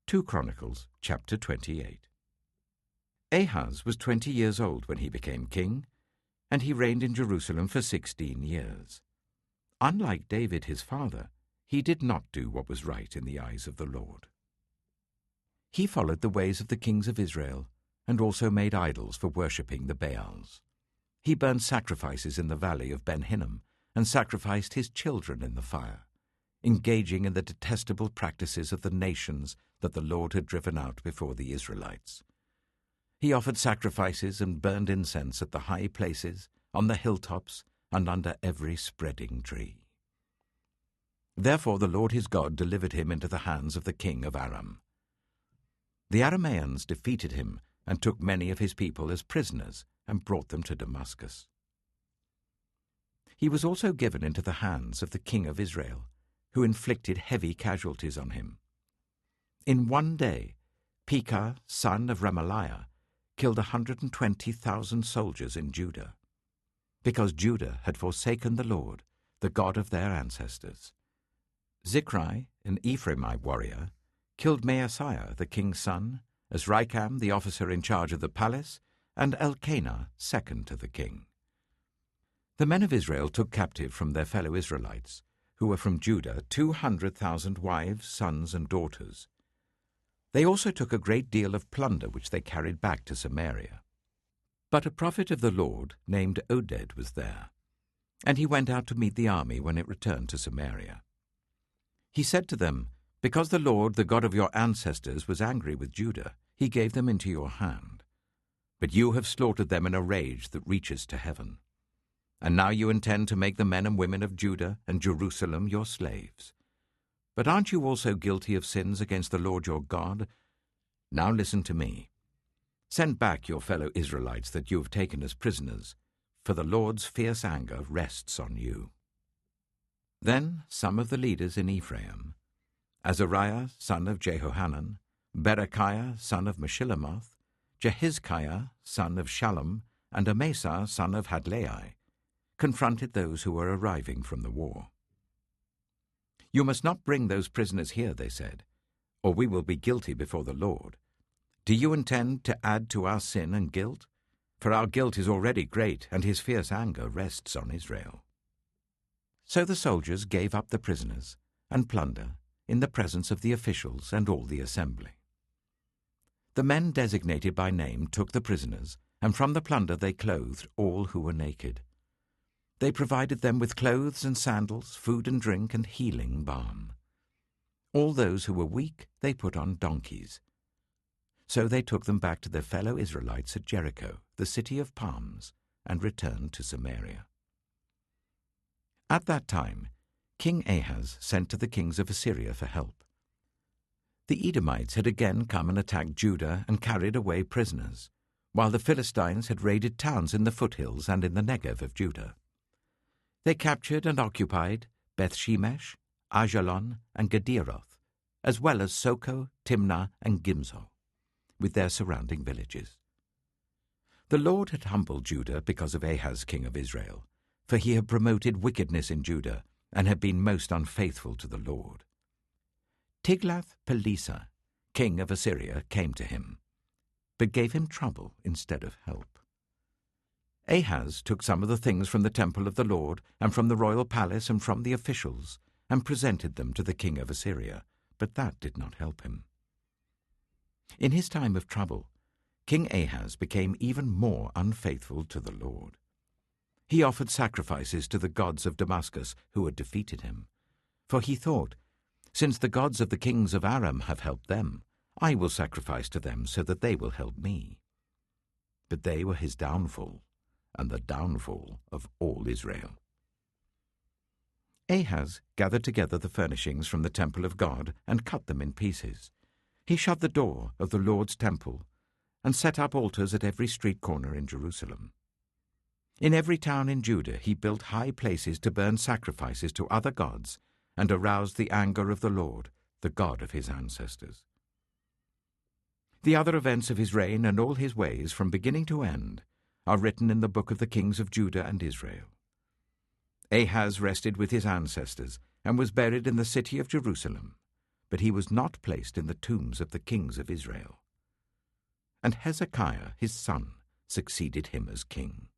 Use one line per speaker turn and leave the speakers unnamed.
2 Chronicles chapter 28. Ahaz was 20 years old when he became king, and he reigned in Jerusalem for 16 years. Unlike David his father, he did not do what was right in the eyes of the Lord. He followed the ways of the kings of Israel, and also made idols for worshipping the Baals. He burned sacrifices in the valley of Ben-Hinnom, and sacrificed his children in the fire, engaging in the detestable practices of the nations that the Lord had driven out before the Israelites. He offered sacrifices and burned incense at the high places, on the hilltops, and under every spreading tree. Therefore the Lord his God delivered him into the hands of the king of Aram. The Arameans defeated him and took many of his people as prisoners and brought them to Damascus. He was also given into the hands of the king of Israel, who inflicted heavy casualties on him. In one day, Pekah, son of Remaliah, killed 120,000 soldiers in Judah, because Judah had forsaken the Lord, the God of their ancestors. Zichri, an Ephraimite warrior, killed Maaseiah, the king's son, Azrikam, the officer in charge of the palace, and Elkanah, second to the king. The men of Israel took captive from their fellow Israelites, who were from Judah, 200,000 wives, sons, and daughters. They also took a great deal of plunder which they carried back to Samaria. But a prophet of the Lord named Oded was there, and he went out to meet the army when it returned to Samaria. He said to them, "Because the Lord, the God of your ancestors, was angry with Judah, he gave them into your hand. But you have slaughtered them in a rage that reaches to heaven. And now you intend to make the men and women of Judah and Jerusalem your slaves. But aren't you also guilty of sins against the Lord your God? Now listen to me. Send back your fellow Israelites that you have taken as prisoners, for the Lord's fierce anger rests on you." Then some of the leaders in Ephraim, Azariah son of Jehohanan, Berechiah son of Meshillemoth, Jehizkiah son of Shallum, and Amasa son of Hadlai, confronted those who were arriving from the war. "You must not bring those prisoners here," they said, "or we will be guilty before the Lord. Do you intend to add to our sin and guilt? For our guilt is already great, and his fierce anger rests on Israel." So the soldiers gave up the prisoners and plunder in the presence of the officials and all the assembly. The men designated by name took the prisoners, and from the plunder they clothed all who were naked. They provided them with clothes and sandals, food and drink, and healing balm. All those who were weak they put on donkeys. So they took them back to their fellow Israelites at Jericho, the city of palms, and returned to Samaria. At that time, King Ahaz sent to the kings of Assyria for help. The Edomites had again come and attacked Judah and carried away prisoners, while the Philistines had raided towns in the foothills and in the Negev of Judah. They captured and occupied Beth-Shemesh, Ajalon, and Gederoth, as well as Soko, Timnah, and Gimzo, with their surrounding villages. The Lord had humbled Judah because of Ahaz king of Israel, for he had promoted wickedness in Judah and had been most unfaithful to the Lord. Tiglath-Pileser, king of Assyria, came to him, but gave him trouble instead of help. Ahaz took some of the things from the temple of the Lord and from the royal palace and from the officials and presented them to the king of Assyria, but that did not help him. In his time of trouble, King Ahaz became even more unfaithful to the Lord. He offered sacrifices to the gods of Damascus who had defeated him, for he thought, "Since the gods of the kings of Aram have helped them, I will sacrifice to them so that they will help me." But they were his downfall, and the downfall of all Israel. Ahaz gathered together the furnishings from the temple of God and cut them in pieces. He shut the door of the Lord's temple and set up altars at every street corner in Jerusalem. In every town in Judah he built high places to burn sacrifices to other gods and aroused the anger of the Lord, the God of his ancestors. The other events of his reign and all his ways from beginning to end are written in the book of the kings of Judah and Israel. Ahaz rested with his ancestors and was buried in the city of Jerusalem, but he was not placed in the tombs of the kings of Israel. And Hezekiah his son succeeded him as king.